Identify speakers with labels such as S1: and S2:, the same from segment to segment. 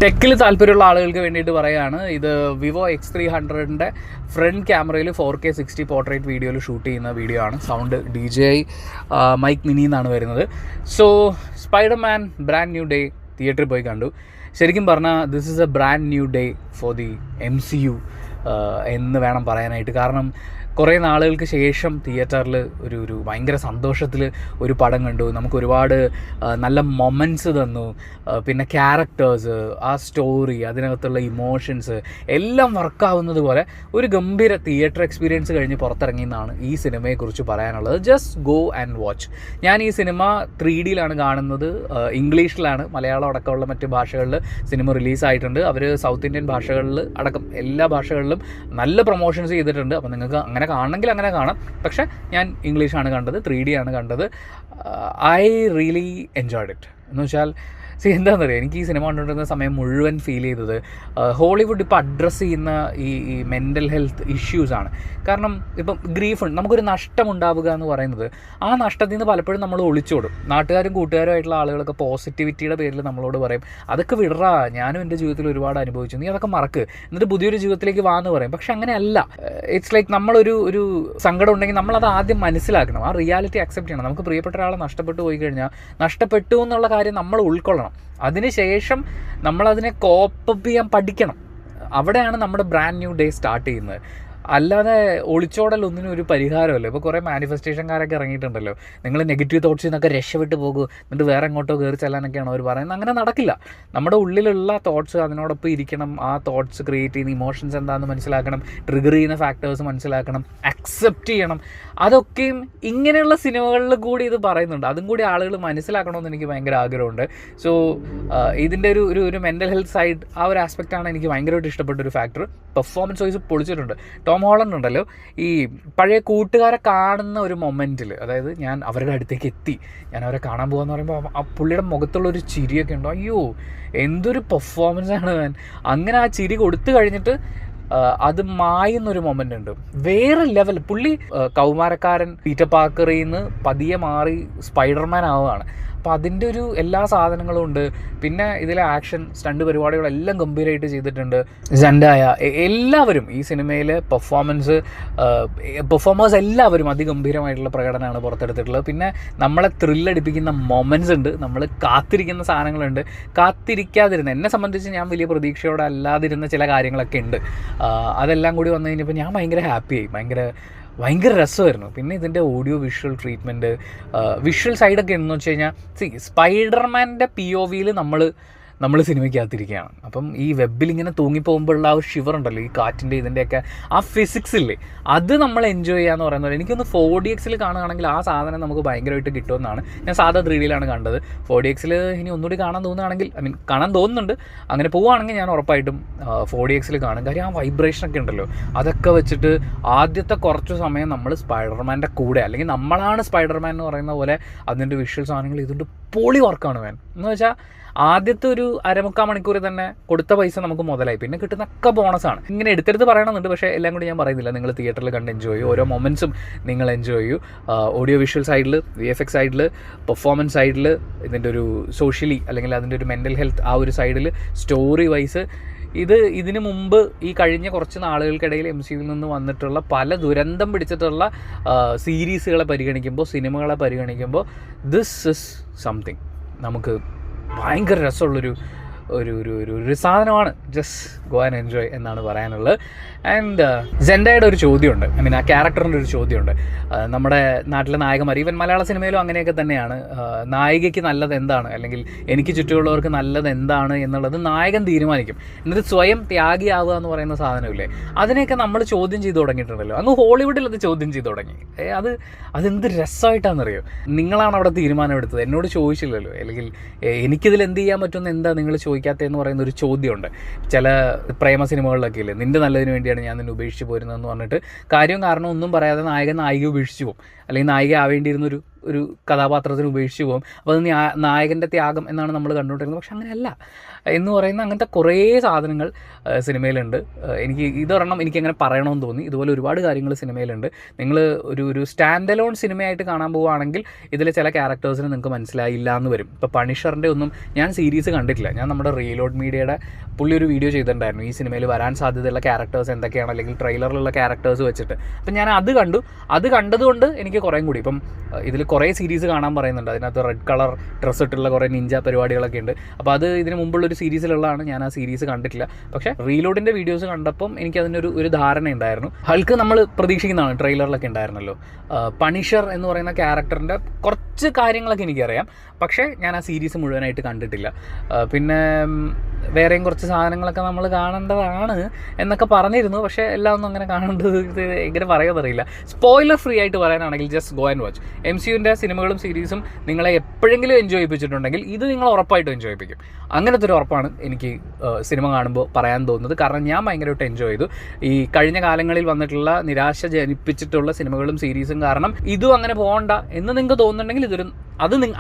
S1: ടെക്കിൽ താല്പര്യമുള്ള ആളുകൾക്ക് വേണ്ടിയിട്ട് പറയുകയാണ്, ഇത് വിവോ X300ൻ്റെ ഫ്രണ്ട് ക്യാമറയിൽ 4K 60 പോർട്രേറ്റ് വീഡിയോയിൽ ഷൂട്ട് ചെയ്യുന്ന വീഡിയോ ആണ്. സൗണ്ട് DJI മൈക്ക് മിനി എന്നാണ് വരുന്നത്. So Spiderman brand new day തിയേറ്ററിൽ പോയി കണ്ടു. ശരിക്കും പറഞ്ഞാൽ this is A brand new day for the MCU എന്ന് വേണം പറയാനായിട്ട്. കാരണം കുറേ നാളുകൾക്ക് ശേഷം തിയേറ്ററിൽ ഒരു ഭയങ്കര സന്തോഷത്തിൽ ഒരു പടം കണ്ടു. നമുക്ക് ഒരുപാട് നല്ല മൊമെൻറ്റ്സ് തന്നു. പിന്നെ ക്യാരക്ടേഴ്സ്, ആ സ്റ്റോറി, അതിനകത്തുള്ള ഇമോഷൻസ് എല്ലാം വർക്കാവുന്നത് പോലെ ഒരു ഗംഭീര തിയേറ്റർ എക്സ്പീരിയൻസ് കഴിഞ്ഞ് പുറത്തിറങ്ങിയെന്നാണ് ഈ സിനിമയെക്കുറിച്ച് പറയാനുള്ളത്. Just go and watch. ഞാൻ ഈ സിനിമ 3Dയിലാണ് കാണുന്നത്. ഇംഗ്ലീഷിലാണ്, മലയാളം അടക്കമുള്ള മറ്റ് ഭാഷകളിൽ സിനിമ റിലീസായിട്ടുണ്ട്. അവർ സൗത്ത് ഇന്ത്യൻ ഭാഷകളിൽ അടക്കം എല്ലാ ഭാഷകളിലും നല്ല പ്രൊമോഷൻസ് ചെയ്തിട്ടുണ്ട്. അപ്പോൾ നിങ്ങൾക്ക് അങ്ങനെ കാണണമെങ്കിൽ അങ്ങനെ കാണാം. പക്ഷേ ഞാൻ ഇംഗ്ലീഷാണ് കണ്ടത്, 3D ആണ് കണ്ടത്. I really enjoyed it. എന്ന് വെച്ചാൽ എന്താണെന്നറിയാം, എനിക്ക് ഈ സിനിമ കണ്ടുകൊണ്ടിരുന്ന സമയം മുഴുവൻ ഫീൽ ചെയ്തത് ഹോളിവുഡ് ഇപ്പോൾ അഡ്രസ്സ് ചെയ്യുന്ന ഈ മെൻ്റൽ ഹെൽത്ത് ഇഷ്യൂസാണ്. കാരണം ഇപ്പം ഗ്രീഫ്, നമുക്കൊരു നഷ്ടമുണ്ടാവുക എന്ന് പറയുന്നത്, ആ നഷ്ടത്തിൽ നിന്ന് പലപ്പോഴും നമ്മൾ ഒളിച്ചോടും. നാട്ടുകാരും കൂട്ടുകാരുമായിട്ടുള്ള ആളുകളൊക്കെ പോസിറ്റിവിറ്റിയുടെ പേരിൽ നമ്മളോട് പറയും, അതൊക്കെ വിടറാ, ഞാനും എൻ്റെ ജീവിതത്തിൽ ഒരുപാട് അനുഭവിച്ചു, നീ അതൊക്കെ മറക്ക്, എന്നിട്ട് പുതിയൊരു ജീവിതത്തിലേക്ക് വാന്ന് പറയും. പക്ഷെ അങ്ങനെയല്ല. ഇറ്റ്സ് ലൈക്ക് നമ്മളൊരു സങ്കടം ഉണ്ടെങ്കിൽ നമ്മളത് ആദ്യം മനസ്സിലാക്കണം, ആ റിയാലിറ്റി അക്സെപ്റ്റ് ചെയ്യണം. നമുക്ക് പ്രിയപ്പെട്ട ഒരാളെ നഷ്ടപ്പെട്ടു പോയി കഴിഞ്ഞാൽ നഷ്ടപ്പെട്ടു എന്നുള്ള കാര്യം നമ്മൾ ഉൾക്കൊള്ളണം. അതിനുശേഷം നമ്മളതിനെ കോപ്പപ്പ് ചെയ്യാൻ പഠിക്കണം. അവിടെയാണ് നമ്മുടെ ബ്രാൻഡ് ന്യൂ ഡേ സ്റ്റാർട്ട് ചെയ്യുന്നത്. അല്ലാതെ ഒളിച്ചോടലൊന്നിനും ഒരു പരിഹാരമല്ലോ. ഇപ്പോൾ കുറേ മാനിഫെസ്റ്റേഷൻകാരൊക്കെ ഇറങ്ങിയിട്ടുണ്ടല്ലോ, നിങ്ങൾ നെഗറ്റീവ് തോട്ട്സിൽ നിന്നൊക്കെ രക്ഷപ്പെട്ട് പോകും, എന്നിട്ട് വേറെ എങ്ങോട്ടോ കയറി ചെല്ലാനൊക്കെയാണ് അവർ പറയുന്നത്. അങ്ങനെ നടക്കില്ല. നമ്മുടെ ഉള്ളിലുള്ള തോട്ട്സ് അതിനോടൊപ്പം ഇരിക്കണം. ആ തോട്ട്സ് ക്രിയേറ്റ് ചെയ്യുന്ന ഇമോഷൻസ് എന്താണെന്ന് മനസ്സിലാക്കണം, ട്രിഗർ ചെയ്യുന്ന ഫാക്ടേഴ്സ് മനസ്സിലാക്കണം, അക്സെപ്റ്റ് ചെയ്യണം. അതൊക്കെയും ഇങ്ങനെയുള്ള സിനിമകളിൽ കൂടി ഇത് പറയുന്നുണ്ട്. അതും കൂടി ആളുകൾ മനസ്സിലാക്കണമെന്ന് എനിക്ക് ഭയങ്കര ആഗ്രഹമുണ്ട്. സോ ഇതിൻ്റെ ഒരു മെൻ്റൽ ഹെൽത്ത് സൈഡ്, ആ ഒരു ആസ്പെക്റ്റാണ് എനിക്ക് ഭയങ്കരമായിട്ട് ഇഷ്ടപ്പെട്ടൊരു ഫാക്ടർ. പെർഫോമൻസ് വൈസ് പൊളിച്ചിട്ടുണ്ട്. ടോം ഹോളണ്ട് ഉണ്ടല്ലോ, ഈ പഴയ കൂട്ടുകാരെ കാണുന്ന ഒരു മൊമെൻറ്റിൽ, അതായത് ഞാൻ അവരുടെ അടുത്തേക്ക് എത്തി, ഞാൻ അവരെ കാണാൻ പോകാമെന്ന് പറയുമ്പോൾ ആ പുള്ളിയുടെ മുഖത്തുള്ളൊരു ചിരിയൊക്കെ ഉണ്ടോ, അയ്യോ എന്തൊരു പെർഫോമൻസാണ് ഞാൻ. അങ്ങനെ ആ ചിരി കൊടുത്തു കഴിഞ്ഞിട്ട് അത് മായുന്നൊരു മൊമെൻ്റ് ഉണ്ട്, വേറെ ലെവൽ. പുള്ളി കൗമാരക്കാരൻ പീറ്റർ പാക്കറിൽ നിന്ന് പതിയെ മാറി സ്പൈഡർമാൻ ആവുകയാണ്. അപ്പോൾ അതിൻ്റെ ഒരു എല്ലാ സാധനങ്ങളും ഉണ്ട്. പിന്നെ ഇതിലെ ആക്ഷൻ, സ്റ്റണ്ട് പരിപാടികളെല്ലാം ഗംഭീരമായിട്ട് ചെയ്തിട്ടുണ്ട്. സെൻഡായ എല്ലാവരും ഈ സിനിമയിലെ പെർഫോമേഴ്സ് എല്ലാവരും അതിഗംഭീരമായിട്ടുള്ള പ്രകടനമാണ് പുറത്തെടുത്തിട്ടുള്ളത്. പിന്നെ നമ്മളെ ത്രില്ലടിപ്പിക്കുന്ന മൊമെൻറ്റ്സ് ഉണ്ട്, നമ്മൾ കാത്തിരിക്കുന്ന സാധനങ്ങളുണ്ട്. കാത്തിരിക്കാതിരുന്ന, എന്നെ സംബന്ധിച്ച് ഞാൻ വലിയ പ്രതീക്ഷയോടെ അല്ലാതിരുന്ന ചില കാര്യങ്ങളൊക്കെ ഉണ്ട്. അതെല്ലാം കൂടി വന്നു കഴിഞ്ഞപ്പോൾ ഞാൻ ഭയങ്കര ഹാപ്പിയായി, ഭയങ്കര രസമായിരുന്നു. പിന്നെ ഇതിൻ്റെ ഓഡിയോ വിഷ്വൽ ട്രീറ്റ്മെൻറ്റ്, വിഷ്വൽ സൈഡൊക്കെ എന്ന് വെച്ച് കഴിഞ്ഞാൽ സ്പൈഡർമാൻ്റെ POVയിൽ നമ്മൾ സിനിമയ്ക്കകത്തിരിക്കുകയാണ്. അപ്പം ഈ വെബിൽ ഇങ്ങനെ തൂങ്ങിപ്പോകുമ്പോഴുള്ള ആ ഒരു ഷിവർ ഉണ്ടല്ലോ, ഈ കാറ്റിൻ്റെ ഇതിൻ്റെയൊക്കെ ആ ഫിസിക്സ് ഇല്ലേ, അത് നമ്മൾ എൻജോയ് ചെയ്യാന്ന് പറയുന്നത്. എനിക്കൊന്ന് 4DXൽ കാണുകയാണെങ്കിൽ ആ സാധനം നമുക്ക് ഭയങ്കരമായിട്ട് കിട്ടുമെന്നാണ്. ഞാൻ സാധാ 3Dയിലാണ് കണ്ടത്. 4DXൽ ഇനി ഒന്നുകൂടി കാണാൻ തോന്നുകയാണെങ്കിൽ, കാണാൻ തോന്നുന്നുണ്ട്, അങ്ങനെ പോവുകയാണെങ്കിൽ ഞാൻ ഉറപ്പായിട്ടും 4DXൽ കാണും. കാര്യം ആ വൈബ്രേഷനൊക്കെ ഉണ്ടല്ലോ, അതൊക്കെ വെച്ചിട്ട് ആദ്യത്തെ കുറച്ച് സമയം നമ്മൾ സ്പൈഡർമാൻ്റെ കൂടെ, അല്ലെങ്കിൽ നമ്മളാണ് സ്പൈഡർമാൻ എന്ന് പറയുന്ന പോലെ അതിൻ്റെ വിഷ്വൽ സാധനങ്ങൾ ഇതുകൊണ്ട് പൊളി വർക്കാണ് വേൻ. എന്ന് വെച്ചാൽ ആദ്യത്തെ ഒരു 1/4 മണിക്കൂർ തന്നെ കൊടുത്ത പൈസ നമുക്ക് മുതലായി. പിന്നെ കിട്ടുന്നൊക്കെ ബോണസാണ്. ഇങ്ങനെ എടുത്തെടുത്ത് പറയണമെന്നുണ്ട്, പക്ഷേ എല്ലാം കൂടി ഞാൻ പറയുന്നില്ല. നിങ്ങൾ തിയേറ്ററിൽ കണ്ട് എൻജോയ് ചെയ്യൂ, ഓരോ മൊമെൻറ്റ്സും നിങ്ങൾ എൻജോയ് ചെയ്യൂ. ഓഡിയോ വിഷ്വൽ സൈഡിൽ, VFX സൈഡിൽ, പെർഫോമൻസ് സൈഡിൽ, ഇതിൻ്റെ ഒരു സോഷ്യലി അല്ലെങ്കിൽ അതിൻ്റെ ഒരു മെൻ്റൽ ഹെൽത്ത് ആ ഒരു സൈഡിൽ, സ്റ്റോറി വൈസ് ഇതിനു മുമ്പ് ഈ കഴിഞ്ഞ കുറച്ച് നാളുകൾക്കിടയിൽ MCUവിൽ നിന്ന് വന്നിട്ടുള്ള പല ദുരന്തം പിടിച്ചിട്ടുള്ള സീരീസുകളെ പരിഗണിക്കുമ്പോൾ, സിനിമകളെ പരിഗണിക്കുമ്പോൾ, ദിസ് ഇസ് സംതിങ് നമുക്ക് ഭയങ്കര രസമുള്ളൊരു ഒരു സാധനമാണ്. ജസ്റ്റ് ഗോ ആൻഡ് എൻജോയ് എന്നാണ് പറയാനുള്ളത്. ആൻഡ് സെൻഡായുടെ ഒരു ചോദ്യമുണ്ട്, ആ ക്യാരക്ടറിൻ്റെ ഒരു ചോദ്യമുണ്ട്. നമ്മുടെ നാട്ടിലെ നായകന്മാർ, ഈവൻ മലയാള സിനിമയിലും അങ്ങനെയൊക്കെ തന്നെയാണ്. നായികയ്ക്ക് നല്ലത് എന്താണ്, അല്ലെങ്കിൽ എനിക്ക് ചുറ്റുമുള്ളവർക്ക് നല്ലത് എന്താണ് എന്നുള്ളത് നായകൻ തീരുമാനിക്കും. എന്നിട്ട് സ്വയം ത്യാഗിയാവുക എന്ന് പറയുന്ന സാധനമില്ലേ, അതിനെയൊക്കെ നമ്മൾ ചോദ്യം ചെയ്ത് തുടങ്ങിയിട്ടുണ്ടല്ലോ. അങ്ങ് ഹോളിവുഡിൽ അത് ചോദ്യം ചെയ്ത് തുടങ്ങി. അതെന്ത് രസമായിട്ടാണെന്നറിയോ. നിങ്ങളാണ് അവിടെ തീരുമാനമെടുത്തത്, എന്നോട് ചോദിച്ചില്ലല്ലോ. അല്ലെങ്കിൽ എനിക്കിതിൽ എന്ത് ചെയ്യാൻ പറ്റുമെന്ന് എന്താ നിങ്ങൾ ചോദിക്കാത്തതെന്ന് പറയുന്ന ഒരു ചോദ്യമുണ്ട്. ചില പ്രേമ സിനിമകളിലൊക്കെ ഇല്ലേ, നിൻ്റെ നല്ലതിന് വേണ്ടിയാണ് ഞാൻ നിന്നെ ഉപേക്ഷിച്ച് പോരുന്നതെന്ന് പറഞ്ഞിട്ട് കാര്യവും കാരണം ഒന്നും പറയാതെ നായിക ഉപേക്ഷിച്ച് പോകും. അല്ലെങ്കിൽ നായിക ആവേണ്ടിയിരുന്നൊരു കഥാപാത്രത്തിന് ഉപേക്ഷിച്ച് പോകും. അപ്പോൾ അത് നായകൻ്റെ ത്യാഗം എന്നാണ് നമ്മൾ കണ്ടുകൊണ്ടിരുന്നത്. പക്ഷെ അങ്ങനെയല്ല എന്ന് പറയുന്ന അങ്ങനത്തെ കുറേ സാധനങ്ങൾ സിനിമയിലുണ്ട്. എനിക്ക് ഇതൊരെണ്ണം എനിക്കങ്ങനെ പറയണമെന്ന് തോന്നി. ഇതുപോലെ ഒരുപാട് കാര്യങ്ങൾ സിനിമയിലുണ്ട്. നിങ്ങൾ ഒരു സ്റ്റാൻഡ് അലോൺ സിനിമയായിട്ട് കാണാൻ പോവുകയാണെങ്കിൽ ഇതിലെ ചില ക്യാരക്ടേഴ്സിന് നിങ്ങൾക്ക് മനസ്സിലായില്ല എന്ന് വരും. ഇപ്പോൾ പണിഷറിൻ്റെ ഒന്നും ഞാൻ സീരീസ് കണ്ടിട്ടില്ല. ഞാൻ നമ്മുടെ റീലോഡ് മീഡിയയുടെ പുള്ളി ഒരു വീഡിയോ ചെയ്തിട്ടുണ്ടായിരുന്നു ഈ സിനിമയിൽ വരാൻ സാധ്യതയുള്ള ക്യാരക്ടേഴ്സ് എന്തൊക്കെയാണ്, അല്ലെങ്കിൽ ട്രെയിലറിലുള്ള ക്യാരക്ടേഴ്സ് വെച്ചിട്ട്. അപ്പം ഞാൻ അത് കണ്ടതുകൊണ്ട് എനിക്ക് കുറേ കൂടി ഇപ്പം ഇതിൽ കുറേ സീരീസ് കാണാൻ പറയുന്നുണ്ട്. അതിനകത്ത് റെഡ് കളർ ഡ്രസ്സ് ഇട്ടുള്ള കുറേ നിഞ്ച പരിപാടികളൊക്കെ ഉണ്ട്. അപ്പോൾ അത് ഇതിന് മുമ്പുള്ളൊരു സീരീസിലുള്ളതാണ്. ഞാൻ ആ സീരീസ് കണ്ടിട്ടില്ല. പക്ഷേ റീലോഡിൻ്റെ വീഡിയോസ് കണ്ടപ്പം എനിക്ക് അതിനൊരു ധാരണ ഉണ്ടായിരുന്നു. ഹൾക്ക് നമ്മൾ പ്രതീക്ഷിക്കുന്നതാണ്, ട്രെയിലറിലൊക്കെ ഉണ്ടായിരുന്നല്ലോ. പണിഷർ എന്ന് പറയുന്ന ക്യാരക്ടറിൻ്റെ കുറച്ച് കാര്യങ്ങളൊക്കെ എനിക്കറിയാം, പക്ഷേ ഞാൻ ആ സീരീസ് മുഴുവനായിട്ട് കണ്ടിട്ടില്ല. പിന്നെ വേറെയും കുറച്ച് സാധനങ്ങളൊക്കെ നമ്മൾ കാണേണ്ടതാണ് എന്നൊക്കെ പറഞ്ഞിരുന്നു. പക്ഷേ എല്ലാം ഒന്നും അങ്ങനെ കാണേണ്ടത് എങ്ങനെ പറയാമെന്നറിയില്ല. സ്പോയിലർ ഫ്രീ ആയിട്ട് പറയാനാണെങ്കിൽ ജസ്റ്റ് ഗോ ആൻഡ് വാച്ച്. MCUവിൻ്റെ സിനിമകളും സീരീസും നിങ്ങളെ എപ്പോഴെങ്കിലും എൻജോയ് ചെയ്യിപ്പിച്ചിട്ടുണ്ടെങ്കിൽ ഇത് നിങ്ങൾ ഉറപ്പായിട്ടും എൻജോയ് ചെയ്യിപ്പിക്കും. അങ്ങനത്തെ ഒരു ഉറപ്പാണ് എനിക്ക് സിനിമ കാണുമ്പോൾ പറയാൻ തോന്നുന്നത്. കാരണം ഞാൻ ഭയങ്കരമായിട്ട് എൻജോയ് ചെയ്തു. ഈ കഴിഞ്ഞ കാലങ്ങളിൽ വന്നിട്ടുള്ള നിരാശ ജനിപ്പിച്ചിട്ടുള്ള സിനിമകളും സീരീസും കാരണം ഇതും അങ്ങനെ പോകണ്ട എന്ന് നിങ്ങൾക്ക് തോന്നുന്നുണ്ടെങ്കിൽ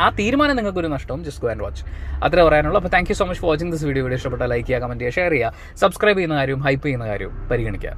S1: ആ തീരുമാനം നിങ്ങൾക്കൊരു നഷ്ടവും. Just go and watch. അത്രേ പറയാനുള്ളൂ. അപ്പോൾ thank you so much for watching this video. ഇഷ്ടപ്പെട്ടാൽ ലൈക്ക് ചെയ്യുക, കമൻറ്റ് ചെയ്യുക, ഷെയർ ചെയ്യുക, സബ്സ്ക്രൈബ് ചെയ്യുന്ന കാര്യവും ഹൈപ്പ് ചെയ്യുന്ന കാര്യവും പരിഗണിക്കുക.